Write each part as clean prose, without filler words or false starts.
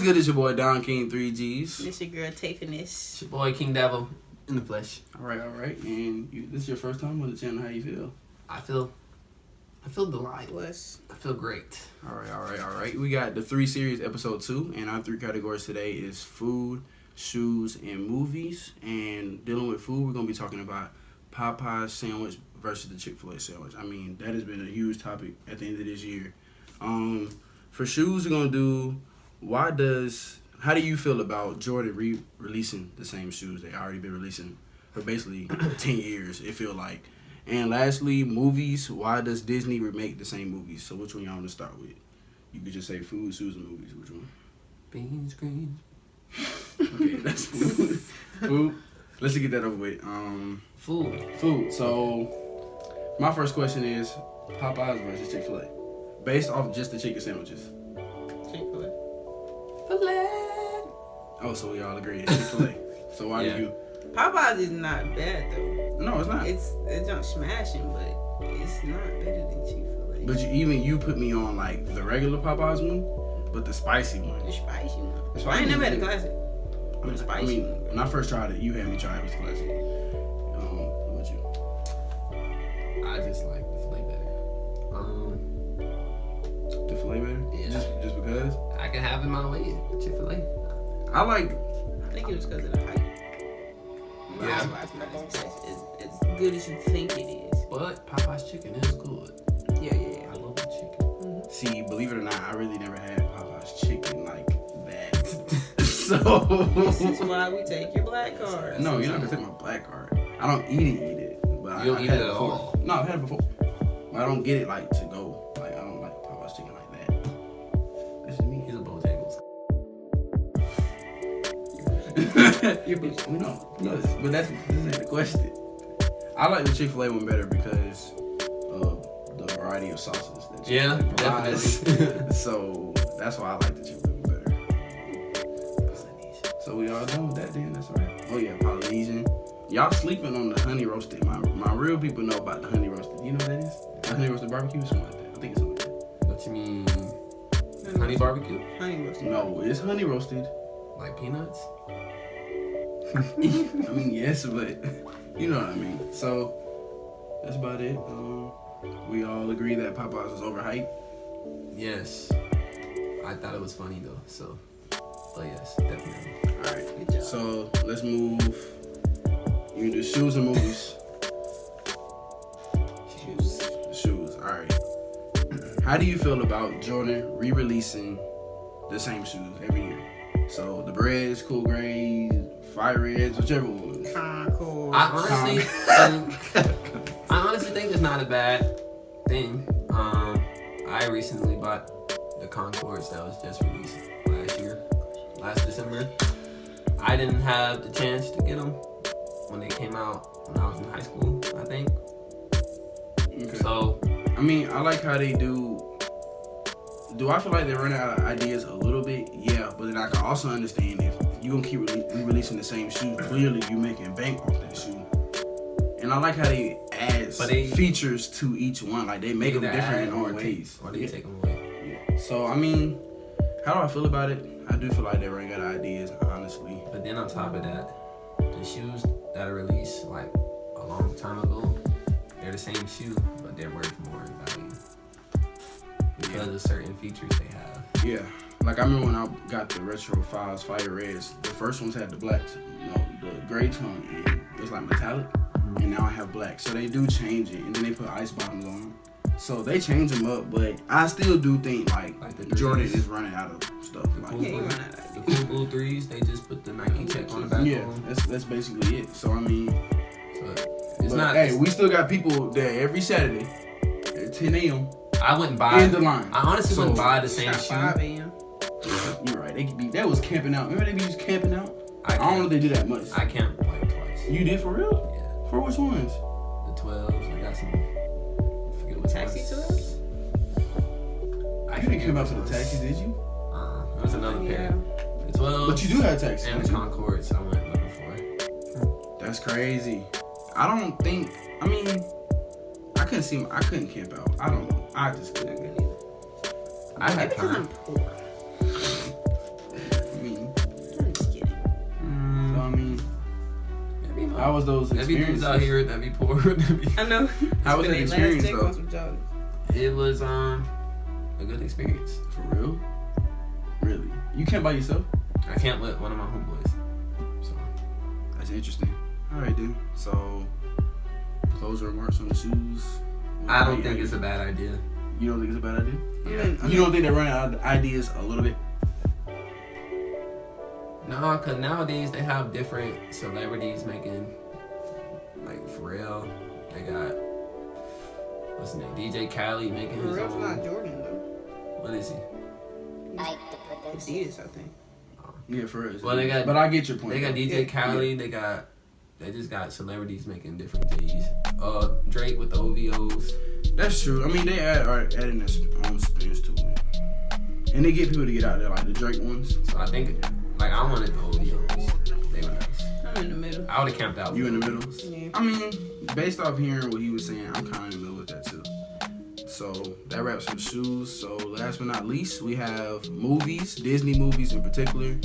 good? It's your boy DonKinggg 3Gs. This your girl Tiffany. It's your boy King Devil in the flesh. All right. And this is your first time on the channel. How you feel? I feel delight. I feel great. All right. We got the 3 series episode 2, and our 3 categories today is food, shoes, and movies. And dealing with food, we're gonna be talking about Popeye's sandwich versus the Chick-fil-A sandwich. I mean, that has been a huge topic at the end of this year. For shoes, we're gonna do how do you feel about Jordan releasing the same shoes they already been releasing for basically 10 years, it feel like. And lastly, movies, why does Disney remake the same movies? So which one y'all want to start with? You could just say food, shoes, and movies. Which one? Beans, greens. Okay, that's food. Food. Let's get that over with. Food. So my first question is Popeyes versus Chick-fil-A. Based off just the chicken sandwiches. Chick-fil-A. Oh, so we all agree it's Chick-fil-A. So why do you? Popeyes is not bad though. No, it's not. It's not smashing, but it's not better than Chick-fil-A. But you put me on like the regular Popeyes one, but the spicy one. The spicy one. The spicy I ain't never one. had a classic. The spicy one. When I first tried it, you had me try it. It was classic. What about you? I just like the filet better. The filet better? Yeah. Just because? I can have it my way. Chick-fil-A. I like. I think it was because of the hype. Yeah. Popeyes not as good as you think it is. But Popeye's chicken is good. Yeah. I love the chicken. Mm-hmm. See, believe it or not, I really never had Popeye's chicken like that. So. This is why we take your black card. No, you're not gonna take my black card. I don't eat it. But You don't I've eat had it at before. all? No, I've had it before. But I don't get it like to go. Like I don't like Popeye's chicken like that. That's just me. He's a Bojangles. No, but this ain't the question. I like the Chick-fil-A one better because of the variety of sauces that Chick-fil-A provides. Definitely. So that's why I like the Chick-fil-A one better. So we all done with that then? That's all right. Oh yeah, Polynesian. Y'all sleeping on the honey roasted. My real people know about the honey roasted. You know what that is? The honey roasted barbecue or something like that. I think it's something like that. What you mean? Honey barbecue? Honey roasted. No, it's honey roasted. Like peanuts? I mean, yes, but you know what I mean. So that's about it. We all agree that Popeyes was overhyped. Yes. I thought it was funny though, so. But yes, definitely. All right. Good job. So let's move. You do shoes and movies. Shoes. All right. How do you feel about Jordan re-releasing the same shoes every year? So the Breads, Cool Grays, Fire Reds, whichever one. Concord. I honestly think it's not a bad thing. I recently bought the Concords that was just released last December. I didn't have the chance to get them when they came out when I was in high school, I think. Okay. So, I mean, I like how they do. Do I feel like they're running out of ideas a little bit? Yeah, but then I can also understand if you're gonna keep re-releasing the same shoe, clearly you're making bank off that shoe. And I like how they add features to each one. Like they make them different in their own ways. Or they take them away. Yeah. So I mean, how do I feel about it? I do feel like they're running out of ideas, honestly. But then on top of that, the shoes that are released like a long time ago, they're the same shoe, but they're worth more in value because of certain features they have. Yeah, like I remember when I got the Retro 5s Fire Reds, the first ones had the black, the gray tone, and it was like metallic, and now I have black. So they do change it, and then they put ice bottoms on them. So they change them up, but I still do think like the Jordan is running out of stuff. Yeah, you run out of the Cool Blue 3s, they just put the Nike check on the back. Yeah, that's basically it. So I mean, it's not. Hey, we still got people there every Saturday at 10 a.m. I wouldn't buy in the line. I honestly wouldn't buy the same shoe. 5 a.m. You're right. That was camping out. Remember they be just camping out? I don't know if they do that much. I camped like twice. You did for real? Yeah. For which ones? The 12s. I got some. I forget what Taxi 12s? You didn't come out to the taxis, did you? It was another pair. The 12s. But you do have taxis. And the Concords I went looking for. That's crazy. I don't think. I mean, I couldn't camp out. I don't know. I just couldn't. I had because I'm poor. How was those There be dudes experiences? out here that be poor. I know. How was the It's been experience, last check though? on some jobs. It was a good experience. For real? Really? You camp by yourself? I camped with one of my homeboys. So That's interesting. All right, dude. So, closing remarks on the shoes. I don't think it's a bad idea. You don't think it's a bad idea? Yeah. You don't think they're running out of ideas a little bit? No, cause nowadays they have different celebrities making, like Pharrell. They got what's his name? DJ Khaled making his Pharrell's own. not Jordan though. What is he? Adidas, I think. Yeah, for real. Well, they got. But I get your point. They got though. DJ Khaled. They just got celebrities making different J's. Drake with the OVOs. That's true. I mean, they are adding their own spins to it, and they get people to get out there, like the Drake ones. So I think, like, I wanted the OVOs. They were nice. I'm in the middle. I would have camped out. You in the with middle? those. Yeah. I mean, based off hearing what he was saying, I'm kind of in the middle with that too. So that wraps up the shoes. So last but not least, we have movies, Disney movies in particular.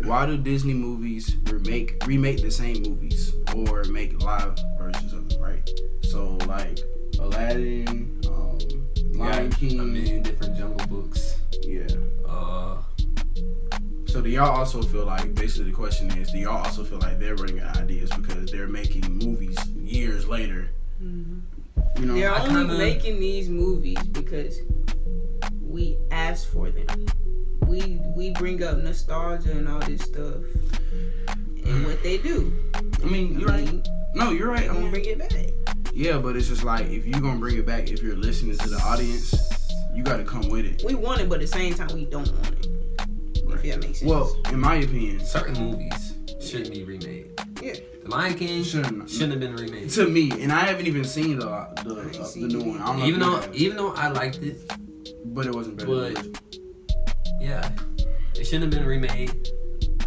Why do Disney movies remake the same movies or make live versions of them, right? So like Aladdin, Lion King, A million different Jungle Books. yeah. So do y'all also feel like, basically the question is, do y'all also feel like they're running out of ideas because they're making movies years later? Mm-hmm. You know, They're I only kinda- making these movies because we asked for them. We bring up nostalgia and all this stuff, and what they do. I mean, you're right. No, you're right. I'm gonna bring it back. Yeah, but it's just like, if you're gonna bring it back, if you're listening to the audience, you gotta come with it. We want it, but at the same time, we don't want it. If that makes sense. Well, in my opinion, Certain movies shouldn't be remade. yeah. The Lion King Shouldn't. shouldn't have been remade. to me, and I haven't even seen the seen new it. one. I don't know Even if you though have, I liked it, but it wasn't better. but- than the original. yeah, it shouldn't have been remade.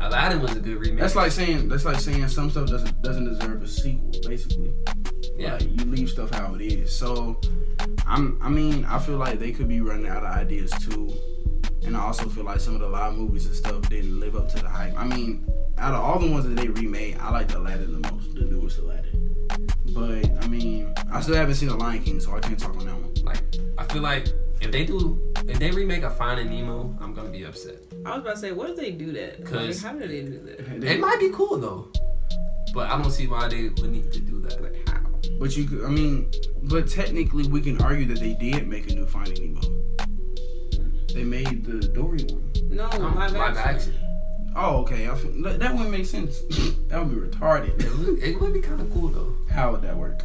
Aladdin was a good remake. That's like saying some stuff doesn't deserve a sequel. Basically, Yeah. like, you leave stuff how it is. So, I feel like they could be running out of ideas too. And I also feel like some of the live movies and stuff didn't live up to the hype. I mean, out of all the ones that they remade, I like the Aladdin the most, the newest Aladdin. But I mean, I still haven't seen the Lion King, so I can't talk on that one. Like, I feel like if they remake a Finding Nemo, I'm gonna be upset. I was about to say, what if they do that? Like, 'Cause- how do they do that? It might be cool though, but I don't see why they would need to do that. Like how? But but technically we can argue that they did make a new Finding Nemo. They made the Dory one. No, live action. Oh, okay. That wouldn't make sense. That would be retarded. It would be kind of cool though. How would that work?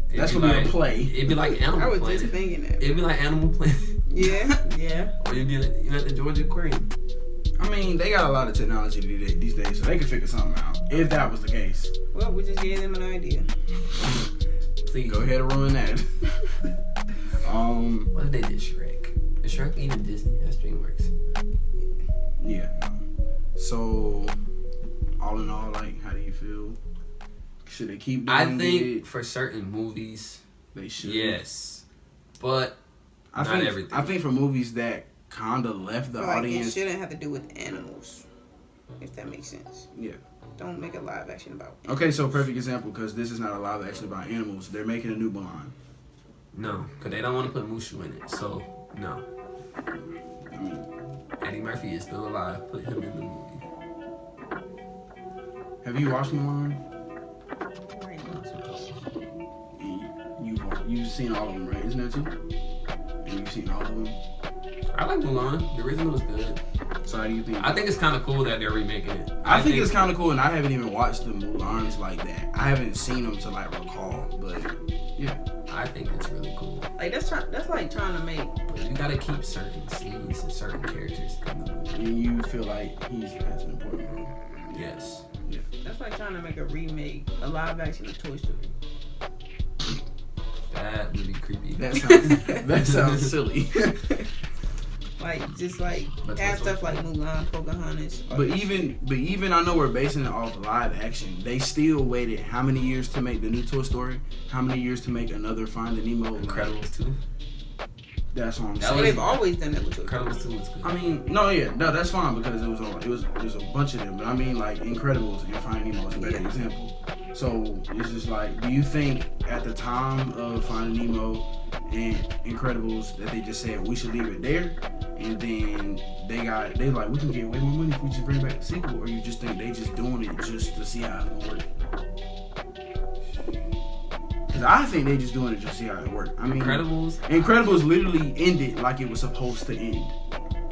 It'd That's be gonna be like- a play. It'd be like Animal I was Planet. just thinking that. It'd be like Animal Planet, Yeah. or it'd be like, at the Georgia Aquarium. I mean, they got a lot of technology these days, so they can figure something out. If that was the case. Well, we just gave them an idea. Please Go ahead and ruin that. What if they did Shrek? Is Shrek even Disney? That's DreamWorks. Yeah. No. So, all in all, like, how do you feel? Should they keep doing I think it? for certain movies, They should. yes, but I not think everything. I think for movies that kind of left the Like, it audience. shouldn't have to do with animals, if that makes sense. Yeah. Don't make a live action about it. Okay, so perfect example, because this is not a live action about animals. They're making a new Mulan. no, because they don't want to put Mushu in it. So no, I mean, Eddie Murphy is still alive. Put him in the movie. have you watched Mulan? You've seen all of them, right? Isn't that too? And you've seen all of them. I like Mulan. The original was good. So how do you think? I think it's kind of cool that they're remaking it. I think it's kind of cool, and I haven't even watched the Mulans like that. I haven't seen them to like recall, but yeah. I think it's really cool. Like that's like trying to make. But you gotta keep certain scenes and certain characters in the movie. And you feel like he has an important role. Yes. Yeah. That's like trying to make a live action of Toy Story. That would be creepy. That sounds silly. Like just like That's have what's stuff like Mulan, Pocahontas. But even I know we're basing it off live action. They still waited how many years to make the new Toy Story? How many years to make another Finding Nemo? Incredibles 2. That's what I'm That saying. So they've always done that with Toy Story. Incredibles 2 was good. I mean, no, that's fine because there's a bunch of them. But I mean, like Incredibles and Finding Nemo is a better example. So it's just like, do you think at the time of Finding Nemo and Incredibles that they just said we should leave it there, and then they like we can get way more money if we just bring back the sequel, or you just think they just doing it just to see how it's gonna work? Because I think they just doing it just to see how it work. I mean, Incredibles literally ended like it was supposed to end.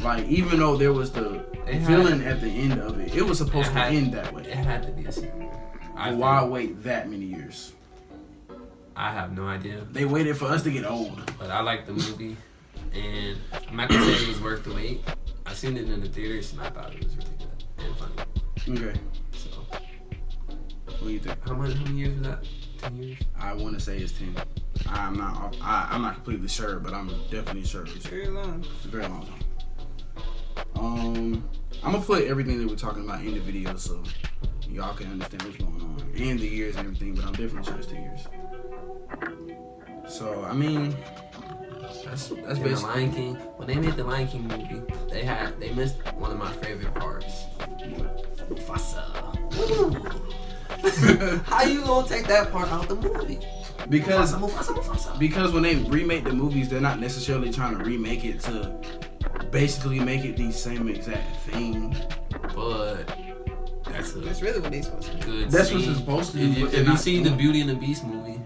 Like, even though there was the villain at the end of it, it was supposed to end that way. It had to be a sequel. Why wait that many years? I have no idea. They waited for us to get old. But I like the movie, and I'm not gonna say it was worth the wait. I seen it in the theaters, and I thought it was really good and funny. Okay. So, what do you think? how many years was that? 10 years? I want to say it's 10. I'm not completely sure, but I'm definitely sure. It's very long. It's a very long time. I'm gonna put everything that we're talking about in the video so y'all can understand what's going on and the years and everything, but I'm definitely sure it's 10 years. So I mean, that's basically The Lion King. When they made the Lion King movie, they missed one of my favorite parts. Mufasa. How you gonna take that part out the movie? Because Mufasa. because when they remake the movies, they're not necessarily trying to remake it to basically make it the same exact thing. But That's really what they supposed to do. good. That's scene. what it's supposed to do. If you see the Beauty and the Beast movie,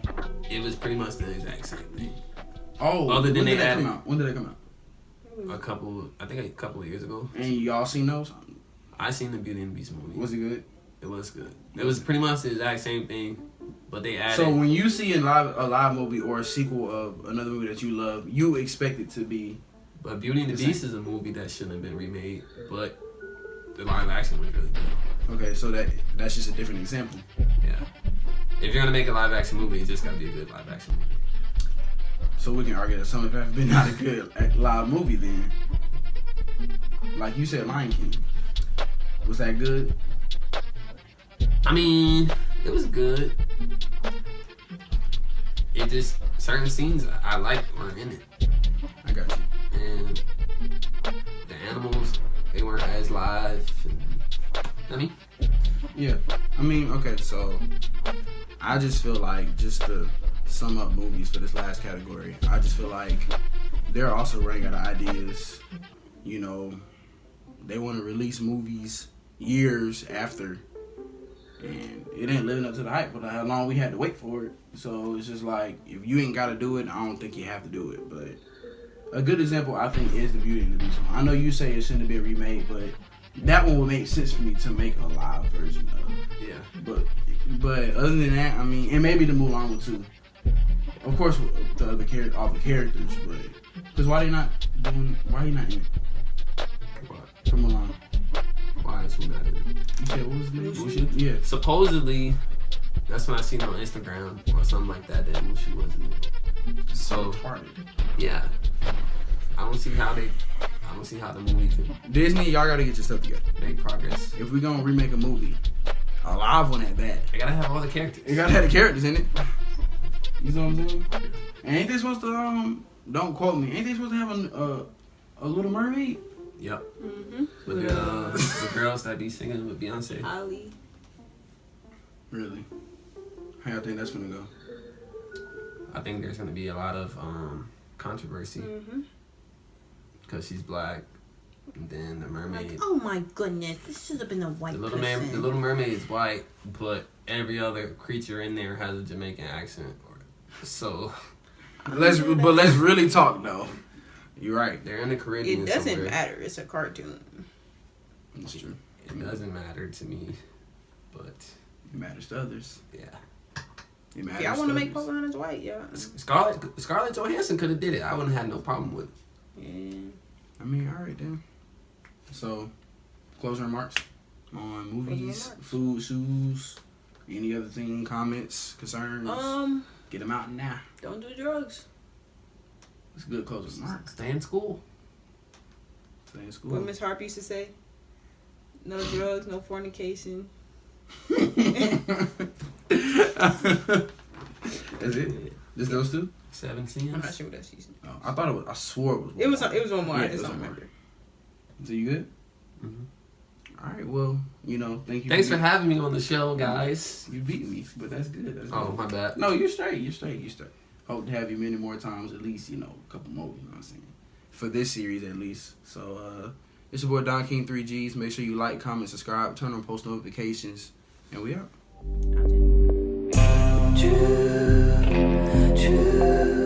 it was pretty much the exact same thing. Oh, Other than when they did that added- come out? When did that come out? A couple of years ago. And y'all seen those? I seen the Beauty and the Beast movie. Was it good? It was good. It was pretty much the exact same thing, but they added. So when you see a live movie or a sequel of another movie that you love, you expect it to be. But Beauty and the Beast is a movie that shouldn't have been remade, but the live action was really good. Okay, so that's just a different example. Yeah. If you're gonna make a live action movie, it's just gotta be a good live action movie. So we can argue that some of it has been not a good live movie then. Like you said, Lion King. Was that good? I mean, it was good. It just certain scenes I liked weren't in it, I got you. and the animals they weren't as live. I mean, Yeah. I mean, okay, so I just feel like, just to sum up movies for this last category, I just feel like they're also running out of ideas. You know, they want to release movies years after, and it ain't living up to the hype for how long we had to wait for it. So it's just like, if you ain't got to do it, I don't think you have to do it. But a good example, I think, is the Beauty and the Beast one. I know you say it shouldn't have been remade, but that one would make sense for me to make a live version of. yeah. But other than that, I mean, and maybe the Mulan one too. Of course, all the characters, but because why he not in it What? for Mulan? Why is who not in it? You said what was the name? Mushu? Yeah. Supposedly, that's what I seen on Instagram or something like that. That Mushu wasn't in it. So Retarded. yeah, I don't see how the movie can Disney, y'all gotta get your stuff together. make progress. If we gonna remake a movie, a live one at that, I gotta have all the characters. it gotta have the characters in it. You know what I'm saying? And ain't they supposed to don't quote me? Ain't they supposed to have a Little Mermaid? Yep. Mm-hmm. With the girls that be singing with Beyonce. Ali. Really? How y'all think that's gonna go? I think there's gonna be a lot of controversy Mm-hmm. because she's black. And then the mermaid. Like, oh my goodness, this should have been a white The person. Little Mermaid is white, but every other creature in there has a Jamaican accent. So Let's really talk though. You're right. they're in the Caribbean. It doesn't somewhere. matter. It's a cartoon. That's true. It doesn't matter to me, but It matters to others. yeah. It matters If y'all want to make others. Pocahontas white, yeah. Scarlett Johansson could have did it. I wouldn't have had no problem with it. Yeah. I mean, all right then. So, closing remarks on movies, remarks. food, shoes, any other thing, comments, concerns. Get them out now. Don't do drugs. It's a good closing remark. Stay in school. Stay in school. What Miss Harp used to say. No drugs, no fornication. That's it? Just those two? 7 I'm not sins. sure what else she used to Oh, I thought it was. I swore it was. It was one more. Yeah, I it just was don't one more. remember. So you good? Mm-hmm. All right, well, thank you. Thanks for having me on the show, guys. You beat me, but that's good. That's Oh, good. my bad. No, you're straight. You're straight. Hope to have you many more times, at least, a couple more, you know what I'm saying? For this series, at least. So, it's your boy DonKinggg 3Gs. Make sure you like, comment, subscribe, turn on post notifications, and we out. True.